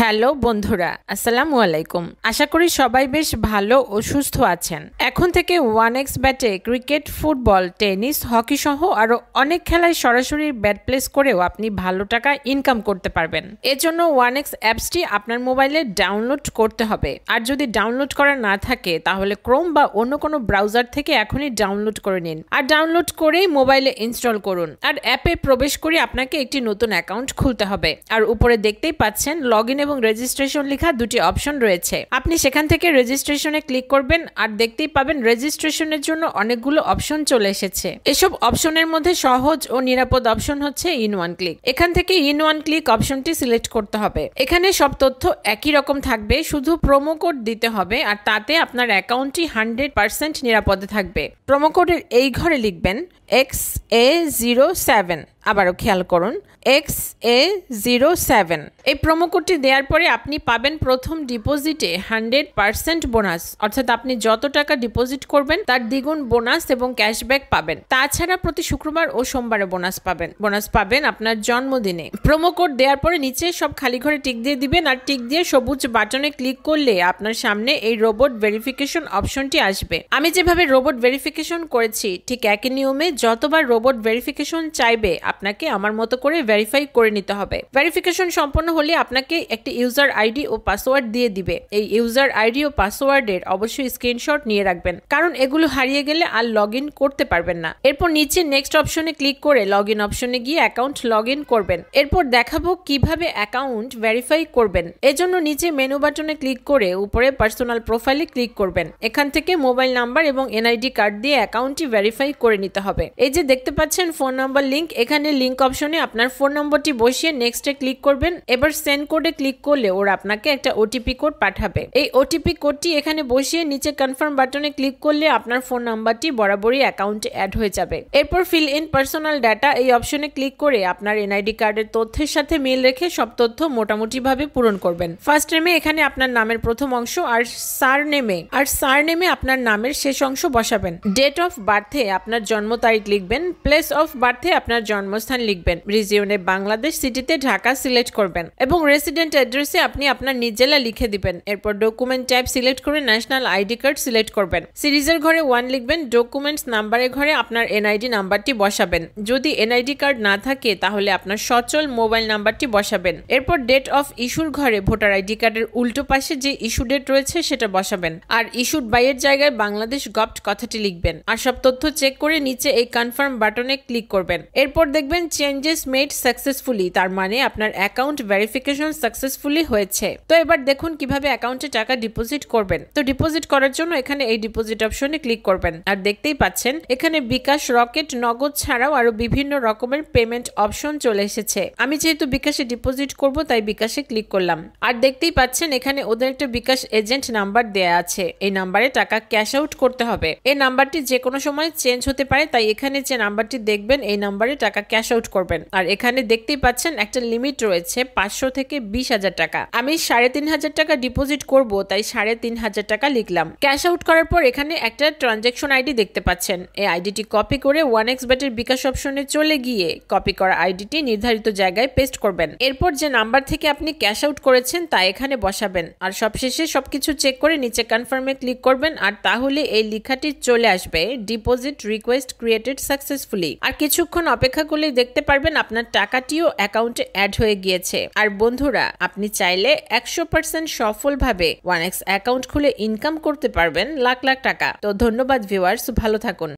Hello বন্ধুরা, আসসালামু আলাইকুম। আশা করি সবাই বেশ ভালো ও সুস্থ আছেন। এখন থেকে 1x ব্যাটে ক্রিকেট, ফুটবল, টেনিস, হকি সহ আরো অনেক খেলায় সরাসরি ব্যাট প্লেস করেও আপনি ভালো টাকা ইনকাম করতে পারবেন। এর জন্য 1x অ্যাপসটি আপনার মোবাইলে ডাউনলোড করতে হবে। আর যদি ডাউনলোড করা না থাকে তাহলে ক্রোম বা অন্য কোনো ব্রাউজার থেকে এখনই ডাউনলোড করে নিন। আর ডাউনলোড করেই মোবাইলে ইনস্টল করুন। আর অ্যাপে প্রবেশ করে আপনাকে একটি নতুন অ্যাকাউন্ট খুলতে হবে। আর উপরে দেখতেই পাচ্ছেন লগইন এবং রেজিস্ট্রেশন লেখা দুটি অপশন রয়েছে। আপনি সেখান থেকে রেজিস্ট্রেশনে ক্লিক করবেন আর দেখতেই পাবেন রেজিস্ট্রেশনের জন্য অনেকগুলো অপশন চলে এসেছে। এসব অপশনের মধ্যে সহজ ও নিরাপদ অপশন হচ্ছে ইন ওয়ান ক্লিক। এখান থেকে ইন ওয়ান ক্লিক অপশনটি সিলেক্ট করতে হবে। এখানে সব তথ্য একই রকম থাকবে, শুধু প্রোমো কোড দিতে হবে আর তাতে আপনার অ্যাকাউন্টটি 100% নিরাপদে থাকবে। প্রোমো কোডের এই ঘরে লিখবেন XA07। আবারও খেয়াল করুন XA07। এই প্রোমো কোডটি দেওয়ার পরে আপনি পাবেন প্রথম ডিপোজিটে 100% বোনাস, অর্থাৎ আপনি যত টাকা ডিপোজিট করবেন তার দ্বিগুণ বোনাস এবং ক্যাশব্যাক পাবেন। তাছাড়া প্রতি শুক্রবার ও সোমবারে বোনাস পাবেন আপনার জন্মদিনে। প্রোমো কোড দেওয়ার পরে নিচে সব খালি ঘরে টিক দিয়ে দিবেন আর টিক দিয়ে সবুজ বাটনে ক্লিক করলে আপনার সামনে এই রোবট ভেরিফিকেশন অপশনটি আসবে। আমি যেভাবে রোবট ভেরিফিকেশন করেছি ঠিক একই নিয়মে যতবার রোবট ভেরিফিকেশন চাইবে আপনাকে আমার মতো করে ভেরিফাই করে নিতে হবে। ভেরিফিকেশন সম্পন্ন হলে আপনাকে একটি ইউজার আইডি ও পাসওয়ার্ড দিয়ে দিবে। এই ইউজার আইডি ও পাসওয়ার্ডের অবশ্যই স্ক্রিনশট নিয়ে রাখবেন, কারণ এগুলো হারিয়ে গেলে আর লগ ইন করতে পারবেন না। এরপর নিচে নেক্সট অপশনে ক্লিক করে লগ ইন অপশনে গিয়ে অ্যাকাউন্ট লগ ইন করবেন। এরপর দেখাবো কিভাবে অ্যাকাউন্ট ভেরিফাই করবেন। এজন্য নিচে মেনু বাটনে ক্লিক করে উপরে পার্সোনাল প্রোফাইলে ক্লিক করবেন। এখান থেকে মোবাইল নাম্বার এবং এনআইডি কার্ড দিয়ে অ্যাকাউন্টটি ভেরিফাই করে নিতে হবে। এই যে দেখতে পাচ্ছেন ফোন নাম্বার লিংক, এখানে লিংক অপশনে আপনার ফোন নম্বরটি বসিয়ে নেক্সটে ক্লিক করবেন। এবার সেন্ড কোডে ক্লিক করলে ওরা আপনাকে একটা ওটিপি কোড পাঠাবে। এই ওটিপি কোডটি এখানে বসিয়ে নিচে কনফার্ম বাটনে ক্লিক করলে আপনার ফোন নাম্বারটি বরাবরই অ্যাকাউন্টে অ্যাড হয়ে যাবে। এরপর ফিল ইন পার্সোনাল ডাটা এই অপশনে ক্লিক করে আপনার এনআইডি কার্ডের তথ্যের সাথে মিল রেখে সব তথ্য মোটামুটি ভাবে পূরণ করবেন। ফার্স্ট নেমে এখানে আপনার নামের প্রথম অংশ আর সারনেমে আপনার নামের শেষ অংশ বসাবেন। ডেট অফ বার্থে আপনার জন্ম তারিখ লিখবেন। প্লেস অফ বার্থে আপনার জন্মস্থান লিখবেন। রিজিয়নে বাংলাদেশ, সিটিতে ঢাকা সিলেক্ট করবেন এবং রেসিডেন্ট অ্যাড্রেসে আপনি আপনার নিজ জেলা লিখে দিবেন। এরপর ডকুমেন্ট টাইপ সিলেক্ট করে ন্যাশনাল আইডি কার্ড সিলেক্ট করবেন। সিরিজের ঘরে 1 লিখবেন। ডকুমেন্টস নাম্বারের ঘরে আপনার এনআইডি নাম্বারটি বসাবেন। যদি এনআইডি কার্ড না থাকে তাহলে আপনার সচল মোবাইল নাম্বারটি বসাবেন। এরপর ডেট অফ ইস্যুর ঘরে ভোটার আইডি কার্ডের উল্টো পাশে যে ইস্যু ডেট রয়েছে সেটা বসাবেন আর ইস্যুড বাই এর জায়গায় বাংলাদেশ গভট কথাটি লিখবেন। আর সব তথ্য চেক করে নিচে এই কনফার্ম বাটনে ক্লিক করবেন। এরপর দেখবেন চেঞ্জেস মেড সাকসেসফুলি, তার মানে আপনার অ্যাকাউন্ট ভেরিফিকেশন সাকসেসফুলি হয়েছে। তো এবার দেখুন কিভাবে অ্যাকাউন্টে টাকা ডিপোজিট করবেন। তো ডিপোজিট করার জন্য এখানে এই ডিপোজিট অপশনে ক্লিক করবেন আর দেখতেই পাচ্ছেন এখানে বিকাশ, রকেট, নগদ ছাড়াও আরো বিভিন্ন রকমের পেমেন্ট অপশন চলে এসেছে। আমি যেহেতু বিকাশে ডিপোজিট করব তাই বিকাশে ক্লিক করলাম। আর দেখতেই পাচ্ছেন এখানে ওদের একটা বিকাশ এজেন্ট নাম্বার দেয়া আছে। এই নাম্বারে টাকা ক্যাশ আউট করতে হবে। এই নাম্বারটি যে কোনো সময় চেঞ্জ হতে পারে, তাই এখানে যে নাম্বারটি দেখবেন এই নাম্বারে টাকা ক্যাশ আউট করবেন। আর এখানে দেখতেই পাচ্ছেন একটা লিমিট রয়েছে 500 থেকে 20,000 টাকা। আমি 3,500 টাকা ডিপোজিট করব তাই 3,500 টাকা লিখলাম। ক্যাশ আউট করার পর এখানে একটা ট্রানজাকশন আইডি দেখতে পাচ্ছেন। এই আইডিটি কপি করে 1x ব্যাটের বিকাশ অপশনে চলে গিয়ে কপি করা আইডিটি নির্ধারিত জায়গায় পেস্ট করবেন। এরপর যে নাম্বার থেকে আপনি ক্যাশ আউট করেছেন তা এখানে বসাবেন আর সবশেষে সবকিছু চেক করে নিচে কনফার্মে ক্লিক করবেন। আর তাহলে এই লেখাটি চলে আসবে ডিপোজিট রিকোয়েস্ট ক্রিয়েটেড সাকসেসফুলি। আর কিছুক্ষণ অপেক্ষা করলে দেখতে পারবেন আপনার টাকাটিও অ্যাকাউন্টে অ্যাড হয়ে গিয়েছে। আর বন্ধুরা, আপনি চাইলে 100% সফলভাবে 1x অ্যাকাউন্ট খুলে ইনকাম করতে পারবেন লাখ লাখ টাকা। তো ধন্যবাদ ভিউয়ার্স, ভালো থাকুন।